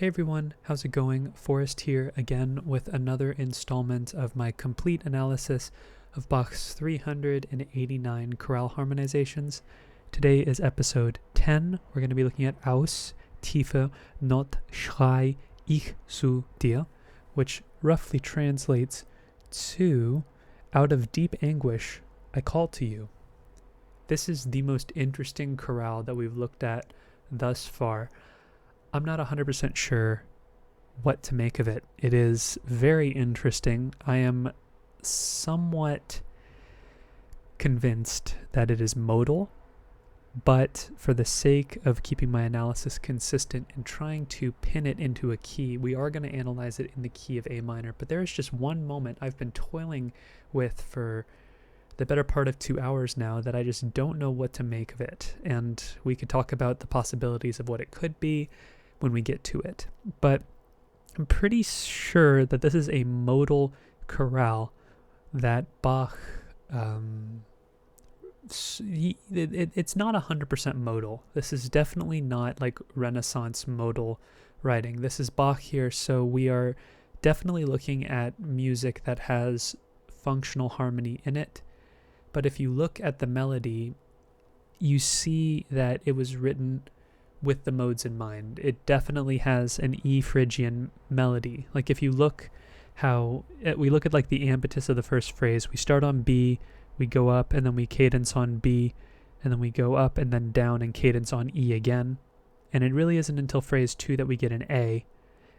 Hey everyone, how's it going? Forrest here again with another installment of my complete analysis of Bach's 389 chorale harmonizations. Today is episode 10. We're going to be looking at Aus, Tiefe, Not, Schrei, ich zu dir, which roughly translates to out of deep anguish, I call to you. This is the most interesting chorale that we've looked at thus far. I'm not 100% sure what to make of it. It is very interesting. I am somewhat convinced that it is modal, but for the sake of keeping my analysis consistent and trying to pin it into a key, we are going to analyze it in the key of A minor. But there is just one moment I've been toiling with for the better part of 2 hours now that I just don't know what to make of it. And we could talk about the possibilities of what it could be when we get to it. But I'm pretty sure that this is a modal chorale that Bach, it's not 100% modal. This is definitely not like Renaissance modal writing. This is Bach here, so we are definitely looking at music that has functional harmony in it. But if you look at the melody, you see that it was written with the modes in mind. It definitely has an E Phrygian melody. Like if you look how we look at like the impetus of the first phrase, we start on B, we go up and then we cadence on B, and then we go up and then down and cadence on E again. And it really isn't until phrase 2 that we get an A,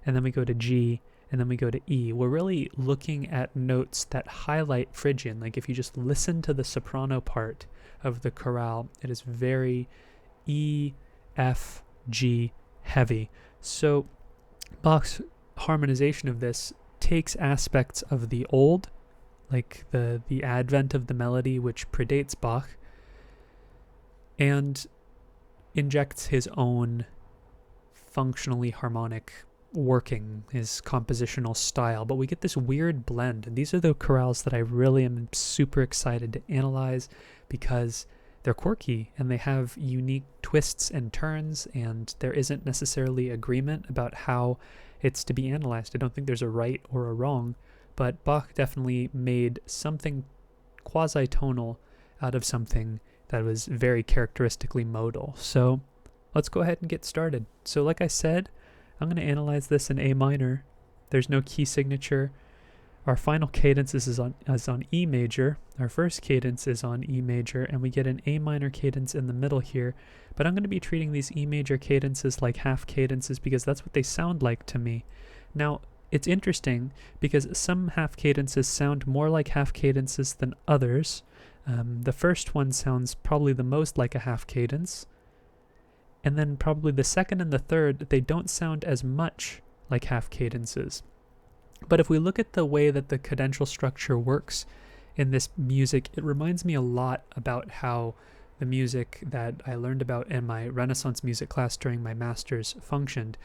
and then we go to G, and then we go to E. We're really looking at notes that highlight Phrygian. Like if you just listen to the soprano part of the chorale, it is very E, F, G heavy. So Bach's harmonization of this takes aspects of the old, like the advent of the melody which predates Bach, and injects his own functionally harmonic working, his compositional style. But we get this weird blend, and these are the chorales that I really am super excited to analyze because they're quirky and they have unique twists and turns, and there isn't necessarily agreement about how it's to be analyzed. I don't think there's a right or a wrong, but Bach definitely made something quasi-tonal out of something that was very characteristically modal. So let's go ahead and get started. So like I said, I'm going to analyze this in A minor. There's no key signature. Our final cadence is on E major. Our first cadence is on E major, and we get an A minor cadence in the middle here. But I'm going to be treating these E major cadences like half cadences because that's what they sound like to me. Now, it's interesting because some half cadences sound more like half cadences than others. The first one sounds probably the most like a half cadence. And then probably the second and the third, they don't sound as much like half cadences. But if we look at the way that the cadential structure works in this music, it reminds me a lot about how the music that I learned about in my Renaissance music class during my master's functioned.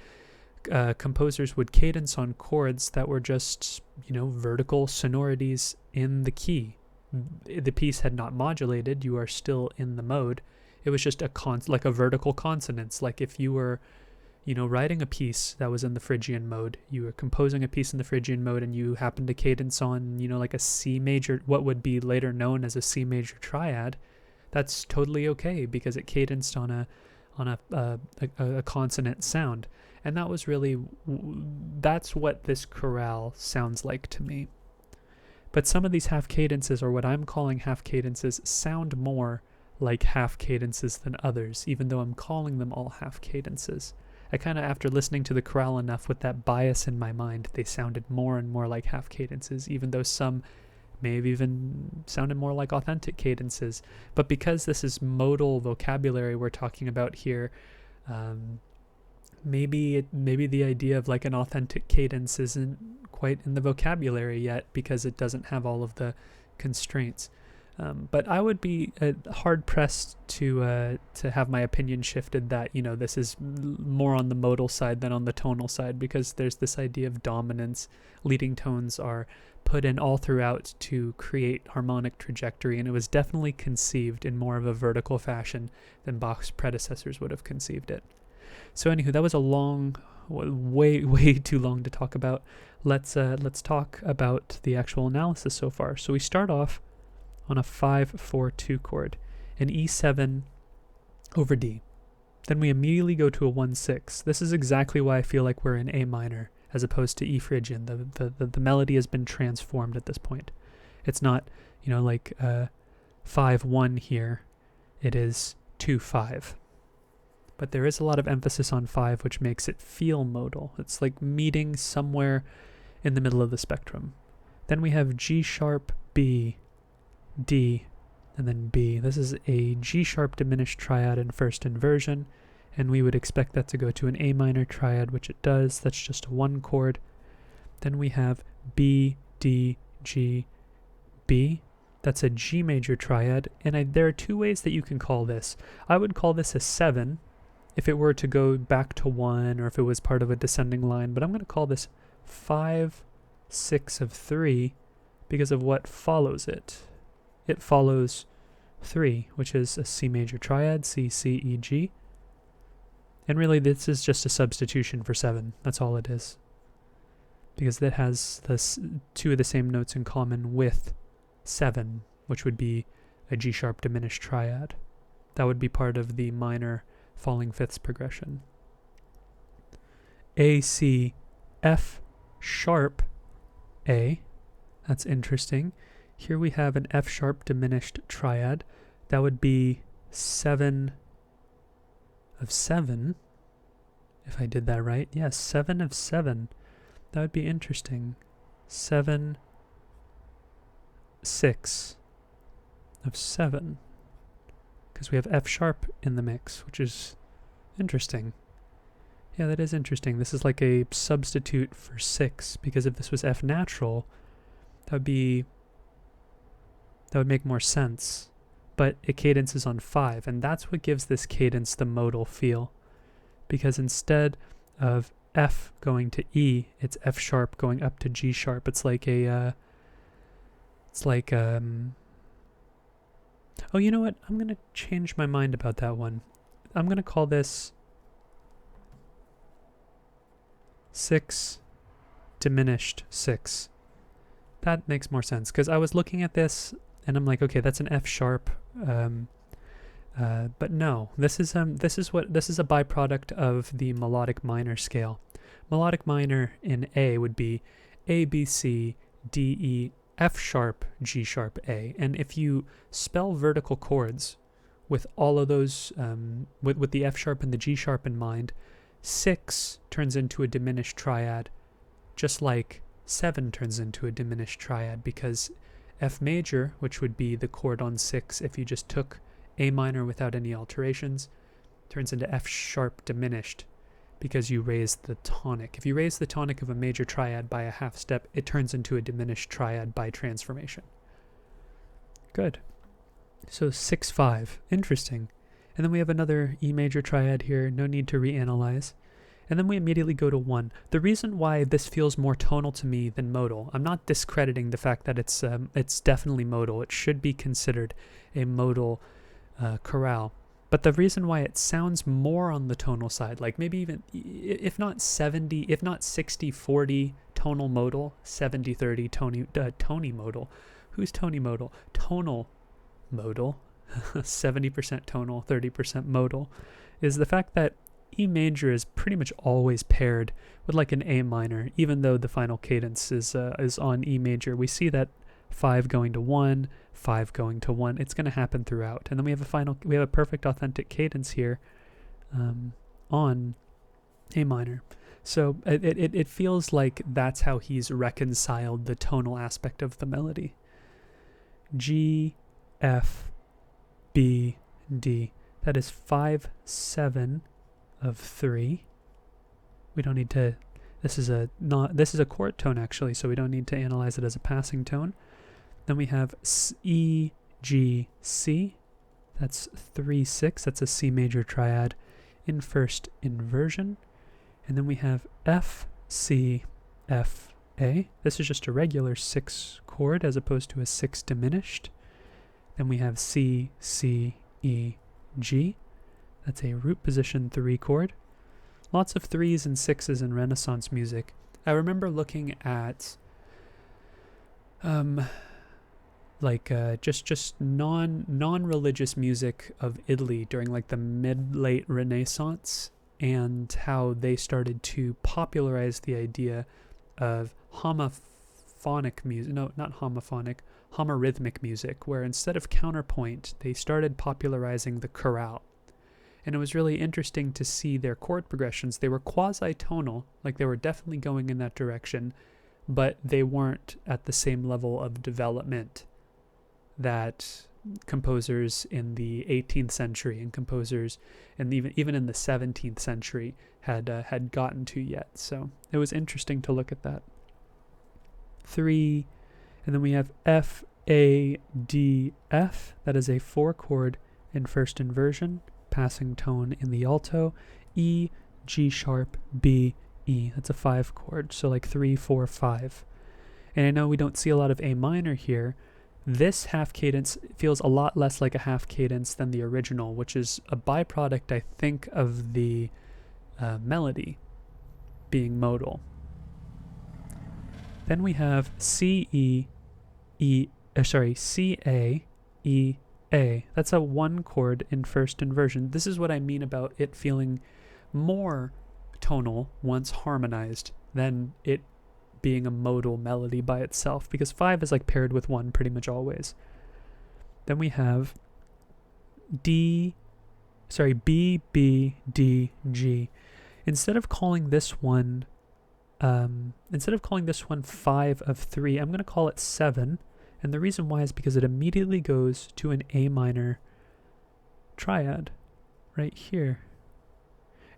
Composers would cadence on chords that were just, vertical sonorities in the key. The piece had not modulated, you are still in the mode. It was just like a vertical consonance. Like if you were writing a piece that was in the Phrygian mode, you were composing a piece in the Phrygian mode, and you happened to cadence on, like a C major, what would be later known as a C major triad, that's totally okay because it cadenced on a consonant sound. And that was that's what this chorale sounds like to me. But some of these half cadences, or what I'm calling half cadences, sound more like half cadences than others, even though I'm calling them all half cadences. I kind of, after listening to the chorale enough with that bias in my mind, they sounded more and more like half cadences, even though some may have even sounded more like authentic cadences. But because this is modal vocabulary we're talking about here, maybe the idea of like an authentic cadence isn't quite in the vocabulary yet because it doesn't have all of the constraints. But I would be hard-pressed to have my opinion shifted that, this is more on the modal side than on the tonal side, because there's this idea of dominance. Leading tones are put in all throughout to create harmonic trajectory, and it was definitely conceived in more of a vertical fashion than Bach's predecessors would have conceived it. So anywho, that was a long way too long to talk about. Let's talk about the actual analysis so far. So we start off on a 5-4-2 chord, an E7 over D. Then we immediately go to a 1-6. This is exactly why I feel like we're in A minor as opposed to E Phrygian. The melody has been transformed at this point. It's not, like 5-1 here. It is 2-5. But there is a lot of emphasis on 5, which makes it feel modal. It's like meeting somewhere in the middle of the spectrum. Then we have G sharp, B, D, and then B. This is a G sharp diminished triad in first inversion, and we would expect that to go to an A minor triad, which it does. That's just a 1 chord. Then we have B, D, G, B. That's a G major triad, and there are 2 ways that you can call this. I would call this a 7 if it were to go back to 1 or if it was part of a descending line, but I'm going to call this 5-6 of 3 because of what follows it. It follows 3, which is a C major triad, C, C, E, G. And really this is just a substitution for 7. That's all it is. Because that has 2 of the same notes in common with 7, which would be a G sharp diminished triad. That would be part of the minor falling fifths progression. A, C, F sharp, A. That's interesting. Here we have an F sharp diminished triad. That would be 7 of 7, if I did that right. Yes, 7 of 7. That would be interesting. 7, 6 of 7. Because we have F sharp in the mix, which is interesting. Yeah, that is interesting. This is like a substitute for 6, because if this was F natural, that would make more sense. But it cadences on 5, and that's what gives this cadence the modal feel. Because instead of F going to E, it's F sharp going up to G sharp. It's like oh, you know what? I'm going to change my mind about that one. I'm going to call this 6 diminished 6. That makes more sense, because I was looking at this and I'm like, okay, that's an F sharp. But no, this is a byproduct of the melodic minor scale. Melodic minor in A would be A, B, C, D, E, F sharp, G sharp, A. And if you spell vertical chords with all of those, with the F sharp and the G sharp in mind, 6 turns into a diminished triad, just like 7 turns into a diminished triad, because F major, which would be the chord on 6 if you just took A minor without any alterations, turns into F sharp diminished because you raise the tonic. If you raise the tonic of a major triad by a half step, it turns into a diminished triad by transformation. Good. So 6-5. Interesting. And then we have another E major triad here. No need to reanalyze. And then we immediately go to 1. The reason why this feels more tonal to me than modal, I'm not discrediting the fact that it's definitely modal. It should be considered a modal chorale. But the reason why it sounds more on the tonal side, like maybe even, if not 60-40 tonal modal, 70-30 tony modal. Who's tony modal? Tonal modal, 70% tonal, 30% modal, is the fact that E major is pretty much always paired with like an A minor, even though the final cadence is on E major. We see that 5 going to 1, 5 going to 1. It's going to happen throughout. And then we have a perfect authentic cadence here on A minor. So it feels like that's how he's reconciled the tonal aspect of the melody. G, F, B, D. That is 5-7 of 3. We don't need to, this is a chord tone actually, so we don't need to analyze it as a passing tone. Then we have E, G, C. That's 3-6. That's a C major triad in first inversion. And then we have F, C, F, A. This is just a regular 6 chord as opposed to a 6 diminished. Then we have C, C, E, G. That's a root position 3 chord. Lots of 3s and 6s in Renaissance music. I remember looking at just non-religious music of Italy during like the mid-late Renaissance, and how they started to popularize the idea of homophonic music. No, not homophonic, homorhythmic music, where instead of counterpoint, they started popularizing the chorale. And it was really interesting to see their chord progressions. They were quasi-tonal, like they were definitely going in that direction, but they weren't at the same level of development that composers in the 18th century and composers and even in the 17th century had gotten to yet. So it was interesting to look at that. 3, and then we have F, A, D, F. That is a 4-chord in first inversion, passing tone in the alto. E, G sharp, B, E. That's a 5-chord, so like 3, 4, 5. And I know we don't see a lot of A minor here. This half cadence feels a lot less like a half cadence than the original, which is a byproduct, I think, of the melody being modal. Then we have C, E, C, A, E, A. That's a 1-chord in first inversion. This is what I mean about it feeling more tonal once harmonized than it being a modal melody by itself, because 5 is like paired with 1 pretty much always. Then we have B, B, D, G. Instead of calling this one 5 of 3, I'm going to call it 7. And the reason why is because it immediately goes to an A minor triad right here.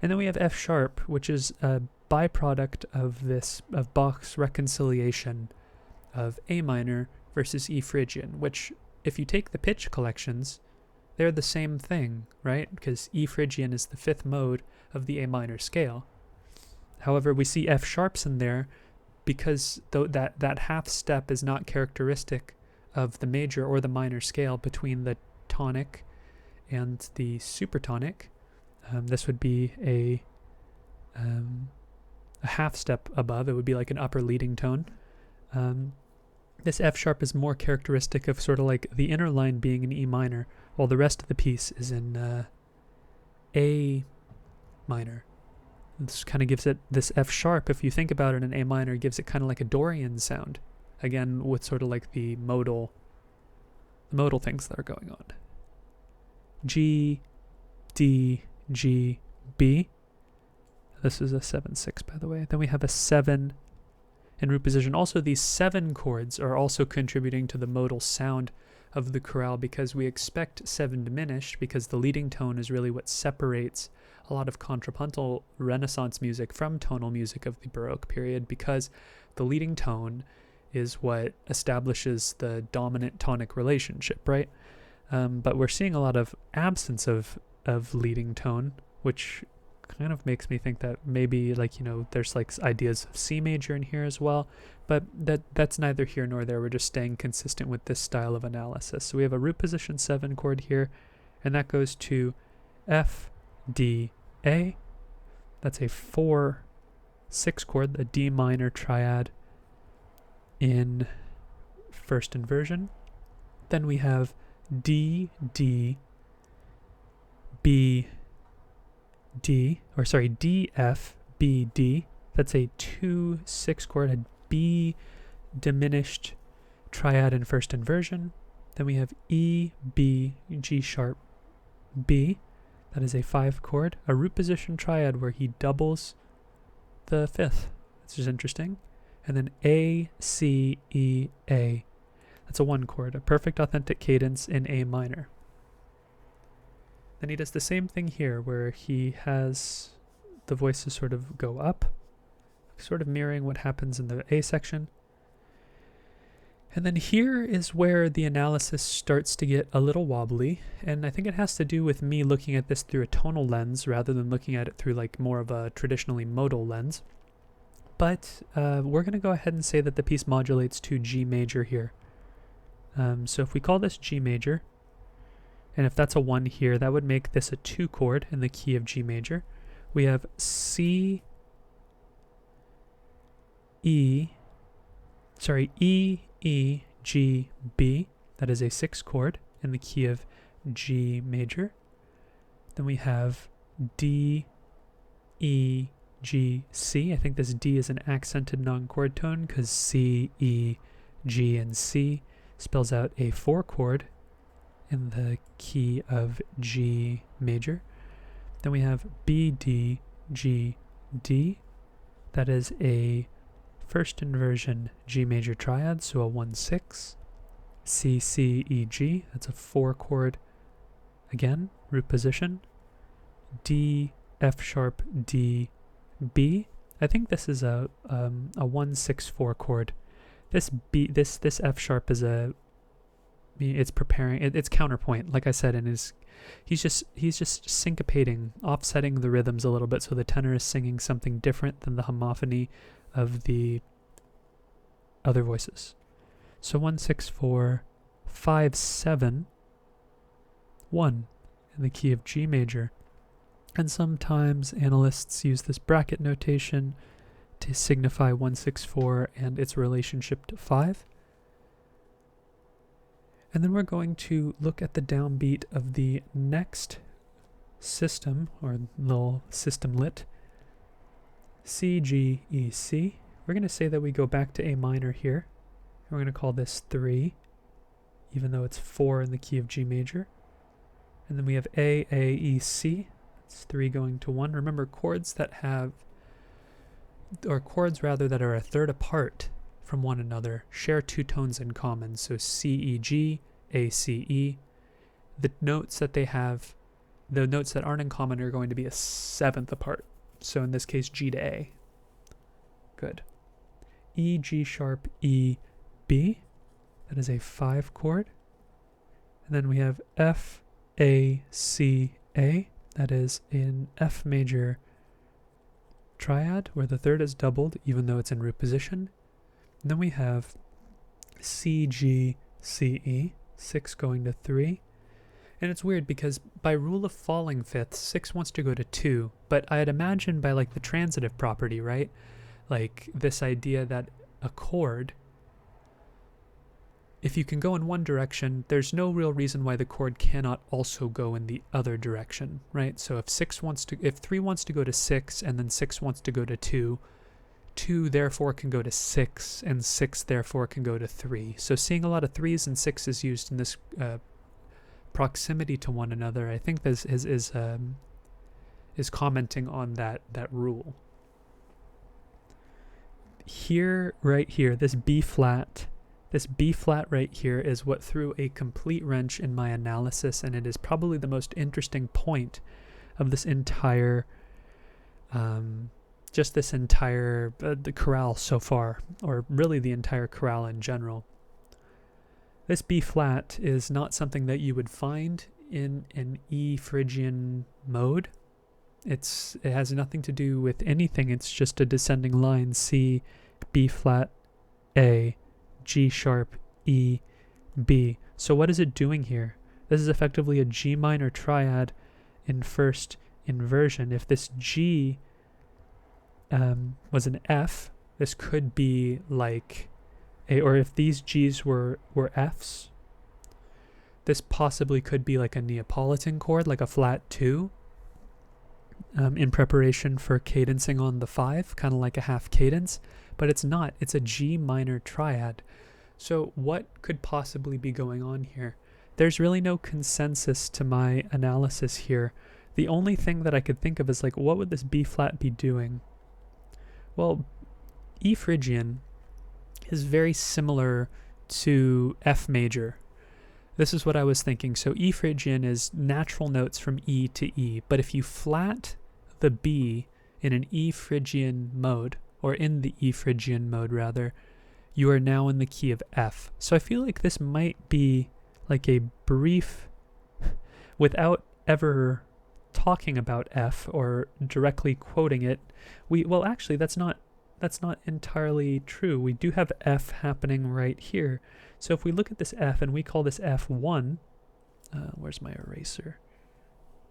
And then we have F sharp, which is a byproduct of Bach's reconciliation of A minor versus E Phrygian, which if you take the pitch collections, they're the same thing, right? Because E Phrygian is the 5th mode of the A minor scale. However, we see F sharps in there because that half step is not characteristic of the major or the minor scale between the tonic and the supertonic. This would be a half step above. It would be like an upper leading tone. This F sharp is more characteristic of sort of like the inner line being in E minor, while the rest of the piece is in A minor. This kind of gives it this F sharp, if you think about it in A minor, gives it kind of like a Dorian sound. Again, with sort of like the modal things that are going on. G, D, G, B. This is a 7-6, by the way. Then we have a 7 in root position. Also, these 7 chords are also contributing to the modal sound of the chorale, because we expect 7 diminished, because the leading tone is really what separates a lot of contrapuntal Renaissance music from tonal music of the Baroque period, because the leading tone is what establishes the dominant tonic relationship, right? But we're seeing a lot of absence of leading tone, which kind of makes me think that maybe, like, you know, there's like ideas of C major in here as well, but that's neither here nor there. We're just staying consistent with this style of analysis. So we have a root position 7 chord here, and that goes to F, D, A. That's a 4-6 chord, the D minor triad in first inversion. Then we have D, D, B, D, or sorry, D, F, B, D. That's a 2-6 chord, a B diminished triad in first inversion. Then we have E, B, G sharp, B. That is a 5 chord, a root position triad where he doubles the 5th. This is interesting. And then A, C, E, A. That's a 1 chord, a perfect authentic cadence in A minor. Then he does the same thing here, where he has the voices sort of go up, sort of mirroring what happens in the A section. And then here is where the analysis starts to get a little wobbly, and I think it has to do with me looking at this through a tonal lens rather than looking at it through like more of a traditionally modal lens. But we're going to go ahead and say that the piece modulates to G major here. So if we call this G major, and if that's a 1 here, that would make this a 2 chord in the key of G major. We have E, E, G, B. That is a 6 chord in the key of G major. Then we have D, E, G, C. I think this D is an accented non-chord tone because C, E, G, and C spells out a 4 chord in the key of G major. Then we have B, D, G, D. That is a first inversion G major triad, so a 1-6. C, C, E, G. That's a 4 chord again, root position. D, F sharp, D, B. I think this is a 1-6-4 chord. This F sharp is it's counterpoint, like I said, and he's just syncopating, offsetting the rhythms a little bit, so the tenor is singing something different than the homophony of the other voices. So 1-6-4, 5-7, 1 in the key of G major. And sometimes analysts use this bracket notation to signify 1-6-4 and its relationship to 5. And then we're going to look at the downbeat of the next system, or little systemlet, C, G, E, C. We're going to say that we go back to A minor here. We're going to call this 3, even though it's 4 in the key of G major. And then we have A, E, C. It's 3 going to 1. Remember, chords that are a third apart from one another share 2 tones in common. So C, E, G, A, C, E. The notes that aren't in common are going to be a 7th apart. So in this case, G to A. Good. E, G sharp, E, B. That is a 5 chord. And then we have F, A, C, A. That is in F major triad, where the third is doubled, even though it's in root position. And then we have C, G, C, E, 6 going to 3. And it's weird because by rule of falling fifths, 6 wants to go to 2, but I'd imagine by like the transitive property, right? Like this idea that a chord, if you can go in one direction, there's no real reason why the chord cannot also go in the other direction, right? So if 3 wants to go to 6 and then 6 wants to go to 2, 2 therefore can go to 6 and 6 therefore can go to 3. So seeing a lot of 3s and 6s used in this proximity to one another, I think this is commenting on that rule. Here, right here, this B flat right here is what threw a complete wrench in my analysis, and it is probably the most interesting point of this entire, the chorale so far, or really the entire chorale in general. This B flat is not something that you would find in an E Phrygian mode. It has nothing to do with anything. It's just a descending line: C, B flat, A, G sharp, E, B. So what is it doing here? This is effectively a G minor triad in first inversion. If this G was an F, this could be like or if these G's were Fs, this possibly could be like a Neapolitan chord, like a flat 2, in preparation for cadencing on the 5, kind of like a half cadence, but it's not. It's a G minor triad. So what could possibly be going on here? There's really no consensus to my analysis here. The only thing that I could think of is like, what would this B flat be doing? Well, E Phrygian is very similar to F major. This is what I was thinking. So E Phrygian is natural notes from E to E, but if you flat the B in an E Phrygian mode, or in the E Phrygian mode rather, you are now in the key of F. So I feel like this might be like a brief, without ever talking about F or directly quoting it. Well, actually, that's not entirely true. We do have F happening right here. So if we look at this F and we call this F1, where's my eraser?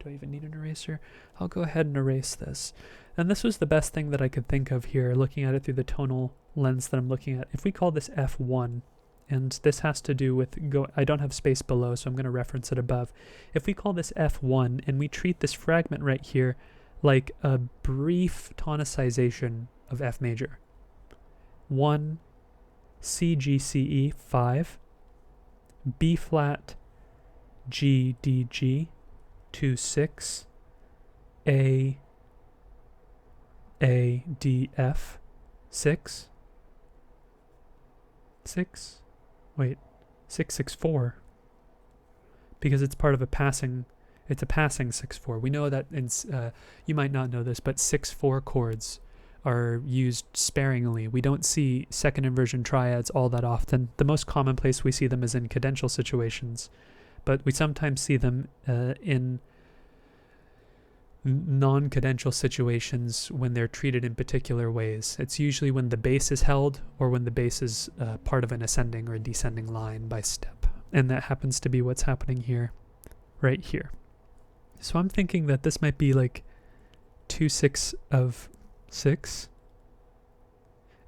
Do I even need an eraser? I'll go ahead and erase this. And this was the best thing that I could think of here, looking at it through the tonal lens that I'm looking at. If we call this F1, and this has to do with, I don't have space below, so I'm going to reference it above. If we call this F1, and we treat this fragment right here like a brief tonicization of F major. 1, C, G, C, E, 5, B flat, G, D, G, 2, 6, A, D, F, 6, 6, wait, 6, 6, 4, because it's part of a passing, it's a passing 6, 4. We know that, you might not know this, but 6, 4 chords are used sparingly. We don't see second inversion triads all that often. The most common place we see them is in cadential situations, but we sometimes see them in non-cadential situations when they're treated in particular ways. It's usually when the bass is held or when the bass is part of an ascending or descending line by step. And that happens to be what's happening here, right here. So I'm thinking that this might be like 2, 6 of 6.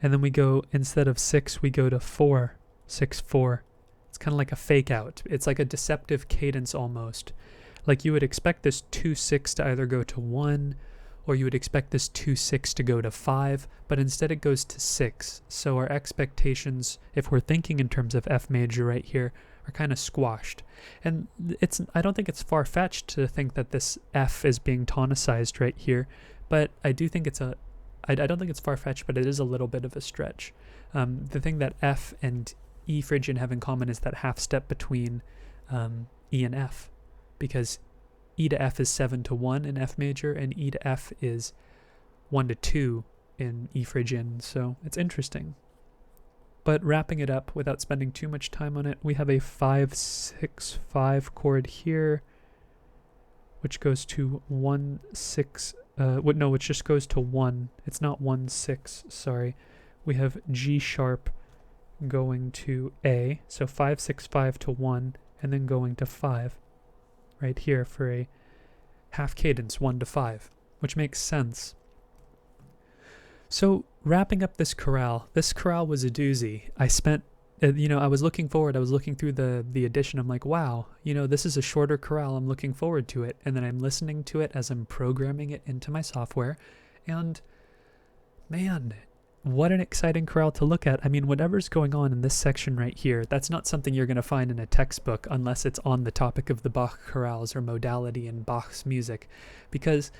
And then we go, instead of 6, we go to 4, 6, 4. It's kind of like a fake out. It's like a deceptive cadence almost. Like you would expect this 2, 6 to either go to 1, or you would expect this 2, 6 to go to 5, but instead it goes to 6. So our expectations, if we're thinking in terms of F major right here, are kind of squashed. And I don't think it's far-fetched to think that this F is being tonicized right here, but I do think I don't think it's far-fetched, but it is a little bit of a stretch. The thing that F and E Phrygian have in common is that half step between E and F, because E to F is 7 to 1 in F major, and E to F is 1 to 2 in E Phrygian, so it's interesting. But wrapping it up without spending too much time on it, we have a 5, 6, 5 chord here, which goes to 1, 6, which just goes to 1. It's not 1, 6, sorry. We have G sharp going to A, so 5, 6, 5 to 1, and then going to 5 right here for a half cadence, 1 to 5, which makes sense. So wrapping up this chorale was a doozy. I spent, I was looking through the edition. I'm like, wow, this is a shorter chorale. I'm looking forward to it. And then I'm listening to it as I'm programming it into my software. And man, what an exciting chorale to look at. I mean, whatever's going on in this section right here, that's not something you're going to find in a textbook unless it's on the topic of the Bach chorales or modality in Bach's music. Because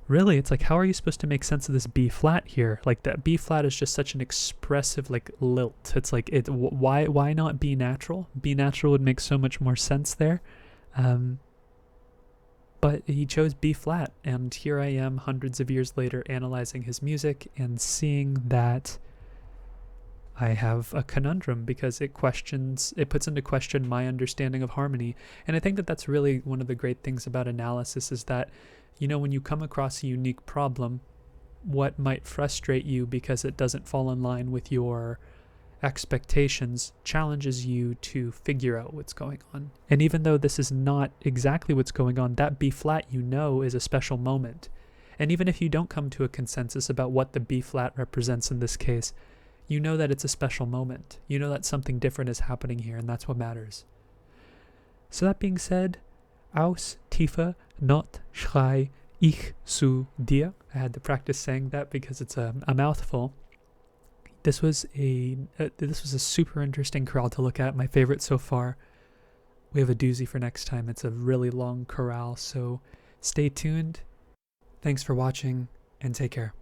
really, it's like, how are you supposed to make sense of this B flat here? Like, that B flat is just such an expressive, like, lilt. It's like, why not B natural? B natural would make so much more sense there. But he chose B flat, and here I am hundreds of years later analyzing his music and seeing that I have a conundrum because it puts into question my understanding of harmony. And I think that that's really one of the great things about analysis is that, when you come across a unique problem, what might frustrate you because it doesn't fall in line with your expectations challenges you to figure out what's going on. And even though this is not exactly what's going on, that B flat is a special moment. And even if you don't come to a consensus about what the B flat represents in this case, you know that it's a special moment. You know that something different is happening here, and that's what matters. So that being said, aus tiefer Not schrei ich zu dir. I had to practice saying that because it's a mouthful. This was a super interesting chorale to look at, my favorite so far. We have a doozy for next time. It's a really long chorale, so stay tuned. Thanks for watching, and take care.